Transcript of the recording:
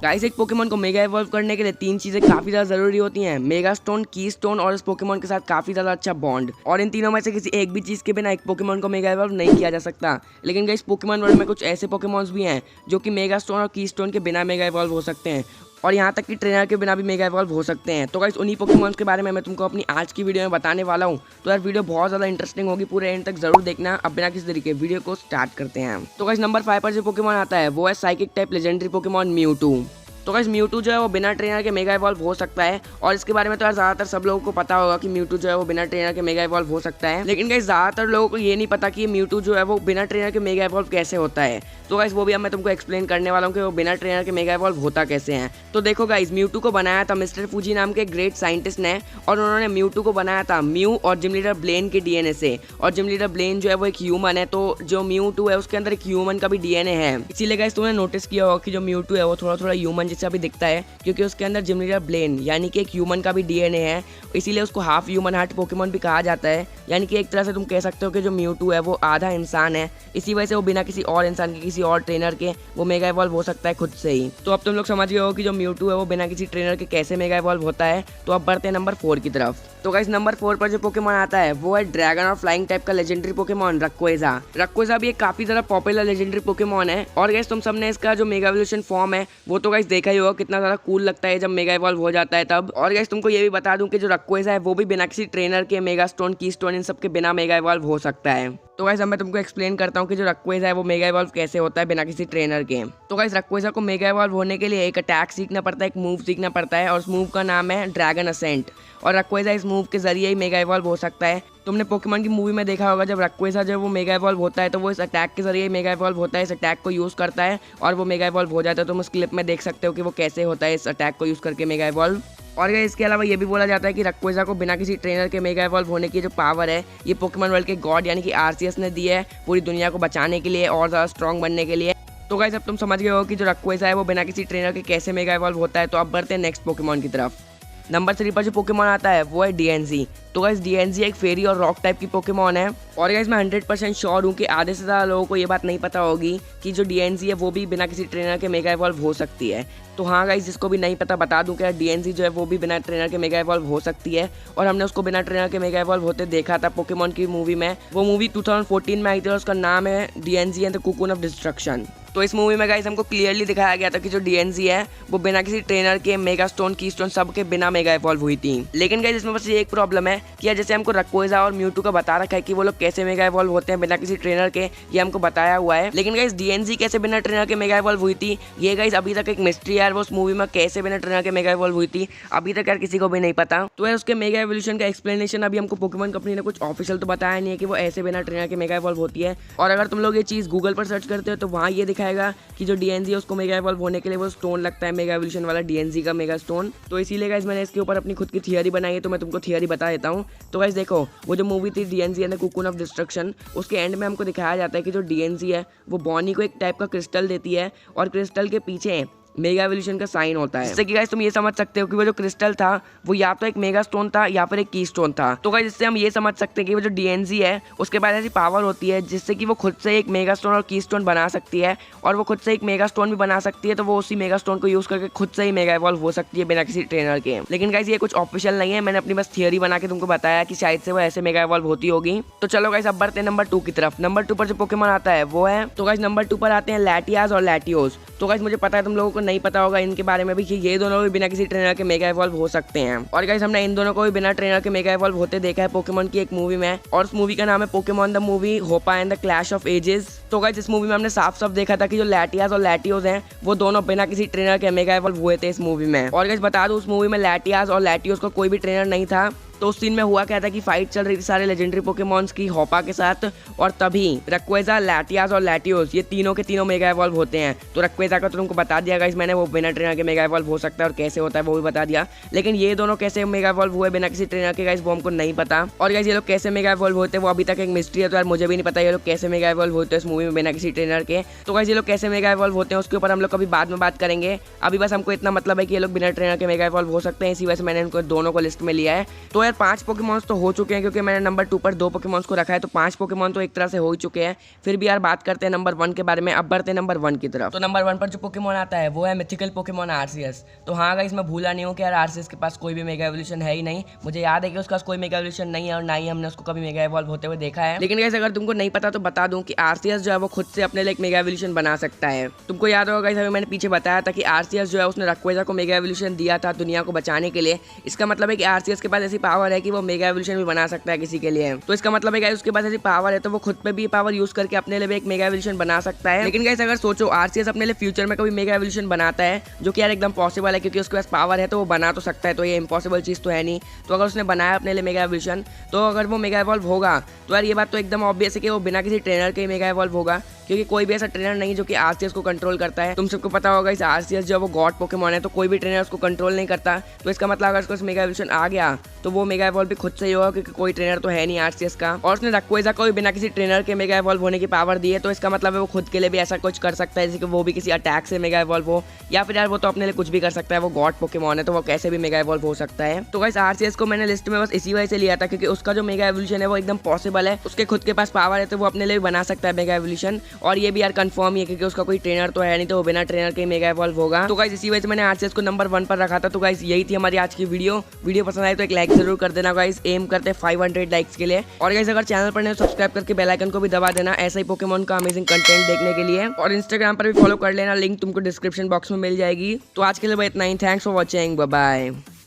Guys एक Pokemon को mega evolve करने के लिए 3 चीजें काफी ज्यादा जरूरी होती हैं, मेगा स्टोन, की स्टोन और इस पोकेमॉन के साथ काफी ज्यादा अच्छा बॉन्ड। और इन तीनों में से किसी एक भी चीज के बिना एक पोकेमॉन को मेगा इवॉल्व नहीं किया जा सकता। लेकिन गाइस पोकेमॉन वर्ल्ड में कुछ ऐसे पोकेमॉन्स भी हैं जो कि मेगा स्टोन और की स्टोन के बिना मेगा इवॉल्व हो सकते हैं, और यहाँ तक कि ट्रेनर के बिना भी मेगा इवॉल्व हो सकते हैं। तो गाइस उन्हीं पोकेमॉन्स के बारे में मैं तुमको अपनी आज की वीडियो में बताने वाला हूँ। तो यार वीडियो बहुत ज़्यादा इंटरेस्टिंग होगी, पूरे एंड तक जरूर देखना। अब बिना किसी तरीके वीडियो को स्टार्ट करते हैं। तो गाइस नंबर 5 पर जो पोकेमॉन आता है वो है psychic type legendary Pokemon Mewtwo. तो गाइस म्यूटू जो है वो बिना ट्रेनर के मेगा इवॉल्व हो सकता है, और इसके बारे में तो यार ज़्यादातर सब लोगों को पता होगा कि म्यूटू जो है वो बिना ट्रेनर के मेगा इवॉल्व हो सकता है। लेकिन गाइस ज़्यादातर लोगों को ये नहीं पता कि म्यूटू जो है वो बिना ट्रेनर के मेगा इवॉल्व कैसे होता है। तो गाइस वो भी अब मैं तुमको एक्सप्लेन करने वाला हूँ कि वो बिना ट्रेनर के मेगा इवॉल्व होता कैसे है। तो देखो गाइस म्यूटू को बनाया था मिस्टर फूजी नाम के ग्रेट साइंटिस्ट ने, और उन्होंने म्यूटू को बनाया था म्यू और जिम लीडर ब्लेन के डीएनए से। और जिम लीडर ब्लेन जो है वो एक ह्यूमन है, तो जो म्यूटू है उसके अंदर एक ह्यूमन का भी डीएनए है। इसीलिए गाइस तुमने नोटिस किया होगा कि जो म्यूटू है वो थोड़ा थोड़ा ह्यूमन जैसा भी दिखता है, क्योंकि उसके अंदर जिम लीडर ब्लेन यानी कि एक ह्यूमन का भी डीएनए है। इसीलिए उसको हाफ ह्यूमन हार्ट पोकेमॉन भी कहा जाता है। यानी कि एक तरह से तुम कह सकते हो कि जो म्यूटू है वो आधा इंसान है। इसी वजह से वो बिना किसी और इंसान के, किसी और ट्रेनर के वो मेगा इवॉल्व हो सकता है खुद से ही। तो अब तुम लोग समझ गए हो कि जो म्यूटू है वो बिना किसी ट्रेनर के कैसे मेगा इवॉल्व होता है। तो अब बढ़ते हैं नंबर 4 की तरफ। तो गाइस नंबर 4 पर जो पोकेमॉन आता है वो है ड्रैगन और फ्लाइंग टाइप का लेजेंडरी पोकेमॉन रक्वेजा। रक्वेजा भी एक काफी ज्यादा पॉपुलर लेजेंडरी पोकेमॉन है। और गाइस तुम सबने इसका जो मेगा एवोल्यूशन फॉर्म है वो तो गाइस देखा ही होगा, कितना ज्यादा कूल लगता है जब मेगा इवॉल्व हो जाता है तब। और गाइस तुमको ये भी बता दूं कि जो रक्वेजा है वो भी बिना किसी ट्रेनर के मेगा स्टोन, की स्टोन इन सब के बिना मेगा इवॉल्व हो सकता है। तो गाइस अब मैं तुमको एक्सप्लेन करता हूँ कि जो रक्वेजा है वो मेगा इवॉल्व कैसे होता है बिना किसी ट्रेनर के। तो गाइस रक्वेजा को मेगा इवॉल्व होने के लिए एक अटैक सीखना पड़ता है, एक मूव सीखना पड़ता है, और उस मूव का नाम है ड्रैगन असेंट। और रक्वेजा इस मूव के जरिए ही मेगा इवॉल्व हो सकता है। तुमने पोकेमॉन की मूवी में देखा होगा जब रक्वेजा जब वो मेगा इवॉल्व होता है तो वो इस अटैक के जरिए मेगा इवॉल्व होता है। इस अटैक को यूज करता है और वो मेगा इवॉल्व हो जाता है। तुम उस क्लिप में देख सकते हो कि वो कैसे होता है इस अटैक को यूज करके मेगा इवॉल्व। और इसके अलावा ये भी बोला जाता है कि रक्वेजा को बिना किसी ट्रेनर के मेगा इवॉल्व होने की जो पावर है ये पोकेमॉन वर्ल्ड के गॉड यानी कि आरसीएस ने दी है पूरी दुनिया को बचाने के लिए और ज़्यादा स्ट्रॉन्ग बनने के लिए। तो गाइस अब तुम समझ गए हो कि जो रक्वेजा है वो बिना किसी ट्रेनर के कैसे मेगा इवॉल्व होता है। तो अब बढ़ते हैं नेक्स्ट पोकेमॉन की तरफ। नंबर 3 पर जो पोकेमॉन आता है वो है डीएनजी। तो गाइस डीएनजी एक फेरी और रॉक टाइप की पोकेमॉन है। और गाइस मैं 100% श्योर हूँ कि आधे से ज़्यादा लोगों को ये बात नहीं पता होगी कि जो डीएनजी है वो भी बिना किसी ट्रेनर के मेगा इवॉल्व हो सकती है। तो हाँ गाइस जिसको भी नहीं पता बता दूं कि डीएनजी जो है वो भी बिना ट्रेनर के मेगा इवॉल्व हो सकती है। और हमने उसको बिना ट्रेनर के मेगा इवॉल्व होते देखा था पोकेमॉन की मूवी में। वो मूवी 2014 में आई थी और उसका नाम है DNG and the cocoon of destruction. तो इस मूवी में गाइस हमको क्लियरली दिखाया गया था कि जो डीएनजी है वो बिना किसी ट्रेनर के मेगा स्टोन, की स्टोन सब के बिना मेगा इवॉल्व हुई थी। लेकिन गाइस इसमें बस ये एक प्रॉब्लम है कि जैसे हमको रक्वेजा और म्यूटू का बता रखा है कि वो लोग कैसे मेगा इवॉल्व होते हैं बिना किसी ट्रेनर के, ये हमको बताया हुआ है। लेकिन गाइस डीएनजी कैसे बिना ट्रेनर के मेगा इवॉल्व हुई थी ये गाइस अभी तक एक मिस्ट्री है। वो उस मूवी में कैसे बिना ट्रेनर के मेगा इवॉल्व हुई थी अभी तक यार किसी को भी नहीं पता। तो यार उसके मेगा एवोल्यूशन का एक्सप्लेनेशन अभी हमको पोकेमॉन कंपनी ने कुछ ऑफिशियल तो बताया नहीं है कि वो ऐसे बिना ट्रेनर के मेगा इवॉल्व होती है। और अगर तुम लोग ये चीज़ गूगल पर सर्च करते हो तो वहाँ ये दिखाएगा कि जो डीएनजी है उसको मेगा इवॉल्व होने के लिए वो स्टोन लगता है, मेगा एवोल्यूशन वाला डीएनजी का मेगा स्टोन। तो इसीलिए गाइस मैंने इसके ऊपर अपनी खुद की थियरी बनाई है, तो मैं तुमको थियरी बता देता हूँ। तो गाइस देखो वो जो मूवी थी DNG and the cocoon of destruction, उसके एंड में हमको दिखाया जाता है कि जो डीएनजी है वो बॉनी को एक टाइप का क्रिस्टल देती है, और क्रिस्टल के पीछे मेगा एवोल्यूशन का साइन होता है। इससे कि गाइस तुम ये समझ सकते हो कि वो जो क्रिस्टल था वो या तो एक मेगा स्टोन था या फिर एक की स्टोन था। तो गाइस इससे हम ये समझ सकते हैं कि वो जो डीएनजी है उसके पास ऐसी पावर होती है जिससे कि वो खुद से एक मेगा स्टोन और की स्टोन बना सकती है, और वो खुद से एक मेगा स्टोन भी बना सकती है। तो वो उसी मेगा स्टोन को यूज करके खुद से ही मेगा इवॉल्व हो सकती है बिना किसी ट्रेनर के। लेकिन गाइस ये कुछ ऑफिशियल नहीं है, मैंने अपनी बस थियरी बना के तुमको बताया कि शायद से वो ऐसे मेगा इवॉल्व होती होगी। तो चलो गाइस अब बढ़ते हैं नंबर 2 की तरफ। नंबर 2 पर जो पोकेमॉन आता है वो है, तो गाइस नंबर 2 पर आते हैं लैटियाज और लैटियोस। तो गाइस मुझे पता है तुम लोगों को नहीं पता होगा इनके बारे में भी कि ये दोनों भी बिना किसी ट्रेनर के मेगा इवॉल्व हो सकते हैं। और गाइस हमने इन दोनों को भी बिना ट्रेनर के मेगा इवॉल्व होते देखा है पोकेमॉन की एक मूवी में, और उस मूवी का नाम है Pokemon the movie Hoopa and the clash of ages. तो गाइस इस मूवी में हमने साफ साफ देखा था कि जो लैटियाज और लैटियोस हैं वो दोनों बिना किसी ट्रेनर के मेगा इवॉल्व हुए थे इस मूवी में। और गाइस बता दूं उस मूवी में लैटियाज और लैटियोस को कोई भी ट्रेनर नहीं था। तो उस सीन में हुआ क्या था कि फाइट चल रही थी सारे लेजेंडरी पोकेमॉन्स की होपा के साथ, और तभी रक्वेजा, लैटियाज और लैटियोस ये तीनों के तीनों मेगा इवॉल्व होते हैं। तो रक्वेजा का तो तुमको बता दिया गाइस मैंने, वो बिना ट्रेनर के मेगा इवॉल्व हो सकता है और कैसे होता है वो भी बता दिया। लेकिन ये दोनों कैसे मेगा इवॉल्व हुए बिना किसी ट्रेनर के गाइस वो हमको नहीं पता। और गाइस ये लोग कैसे मेगा इवॉल्व होते हैं वो अभी तक एक मिस्ट्री है। तो यार मुझे भी नहीं पता ये लोग कैसे मेगा इवॉल्व होते हैं इस मूवी में बिना किसी ट्रेनर के। तो गाइस ये लोग कैसे मेगा इवॉल्व होते हैं उसके ऊपर हम लोग कभी बाद में बात करेंगे। अभी बस हमको इतना मतलब है कि ये लोग बिना ट्रेनर के मेगा इवॉल्व हो सकते हैं, इसी वजह से मैंने इनको दोनों को लिस्ट में लिया है। तो यार 5 पोकेमॉन्स तो हो चुके हैं, क्योंकि मैंने नंबर 2 पर 2 पोकेमॉन्स को रखा है, तो 5 पोकेमॉन तो एक तरह से हो ही चुके हैं। फिर भी यार बात करते हैं नंबर 1 के बारे में। अब बढ़ते हैं नंबर 1 की तरफ। तो नंबर 1 पर जो पोकेमॉन आता है वो है मिथिकल पोकेमॉन आरसीएस। तो हाँ गाइस, मैं भूला नहीं हूँ कि यार आरसीएस के पास कोई भी मेगा एवोल्यूशन है ही नहीं। मुझे याद है कि उसके पास कोई मेगा एवोल्यूशन नहीं है और ना ही हमने उसको कभी मेगा इवॉल्व होते हुए देखा है। लेकिन गाइस अगर तुमको नहीं पता तो बता दूं कि आरसीएस जो है वो खुद से अपने लिए एक मेगा एवोल्यूशन बना सकता है। तुमको याद होगा गाइस, अभी मैंने पीछे बताया था कि आरसीएस जो है उसने रक्वेजा को मेगा एवोल्यूशन दिया था दुनिया को बचाने के लिए। इसका मतलब है कि आरसीएस के पास ऐसी पावर है कि वो मेगा एवोल्यूशन भी बना सकता है किसी के लिए। तो इसका मतलब है गाइस उसके पास ऐसी पावर है तो वो खुद पे भी पावर यूज करके अपने लिए भी एक मेगा एवोल्यूशन बना सकता है। लेकिन गाइस अगर सोचो आरसीएस अपने लिए फ्यूचर में कभी मेगा एवोल्यूशन बनाता है, जो कि यार एकदम पॉसिबल है क्योंकि उसके पास पावर है, तो वो बना तो सकता है, तो ये इम्पॉसिबल चीज तो है नहीं। तो अगर उसने बनाया अपने लिए मेगा एवोल्यूशन, तो अगर वो मेगा इवॉल्व होगा तो यार ये बात तो एकदम ऑब्वियस है कि वो बिना किसी ट्रेनर के मेगा इवॉल्व होगा, क्योंकि कोई भी ऐसा ट्रेनर नहीं जो कि आरसीएस को कंट्रोल करता है। तुम सबको पता होगा इस आरसीएस जो है वो गॉड पोकेमॉन है, तो कोई भी ट्रेनर उसको कंट्रोल नहीं करता। तो इसका मतलब अगर उसको मेगा एवोल्यूशन आ गया तो वो मेगा इवॉल्व भी खुद से ही होगा, क्योंकि कोई ट्रेनर तो है नहीं आरसीएस का। और उसने रक्वेजा को भी बिना किसी ट्रेनर के मेगा इवॉल्व होने की पावर दी है, तो इसका मतलब है वो खुद के लिए भी ऐसा कुछ कर सकता है, जैसे कि वो भी किसी अटैक से मेगा इवॉल्व हो, या फिर यार वो तो अपने लिए कुछ भी कर सकता है। वो गॉड पोकेमॉन है तो वो कैसे भी मेगा इवॉल्व हो सकता है। तो गाइस आरसीएस को मैंने लिस्ट में बस इसी वजह से लिया था क्योंकि उसका जो मेगा एवोल्यूशन है वो एकदम पॉसिबल है। उसके खुद के पास पावर है तो वो अपने लिए भी बना सकता है मेगा एवोल्यूशन। और ये भी यार कंफर्म ही है क्योंकि उसका कोई ट्रेनर तो है नहीं, तो वो बिना ट्रेनर के मेगा इवॉल्व होगा। तो गाइस इसी वजह से मैंने आरसीएस को नंबर 1 पर रखा था। तो गाइस यही थी हमारी आज की वीडियो पसंद आए तो एक लाइक जरूर कर देना गाइस। एम करते 500 लाइक्स के लिए। और गाइस अगर चैनल पर नहीं तो सब्सक्राइब करके बेल आइकन को भी दबा देना ऐसा ही पोकेमॉन का अमेजिंग कंटेंट देखने के लिए। और इंस्टाग्राम पर भी फॉलो कर लेना, लिंक तुमको डिस्क्रिप्शन बॉक्स में मिल जाएगी। तो आज के लिए इतना ही। Thanks for watching, bye bye.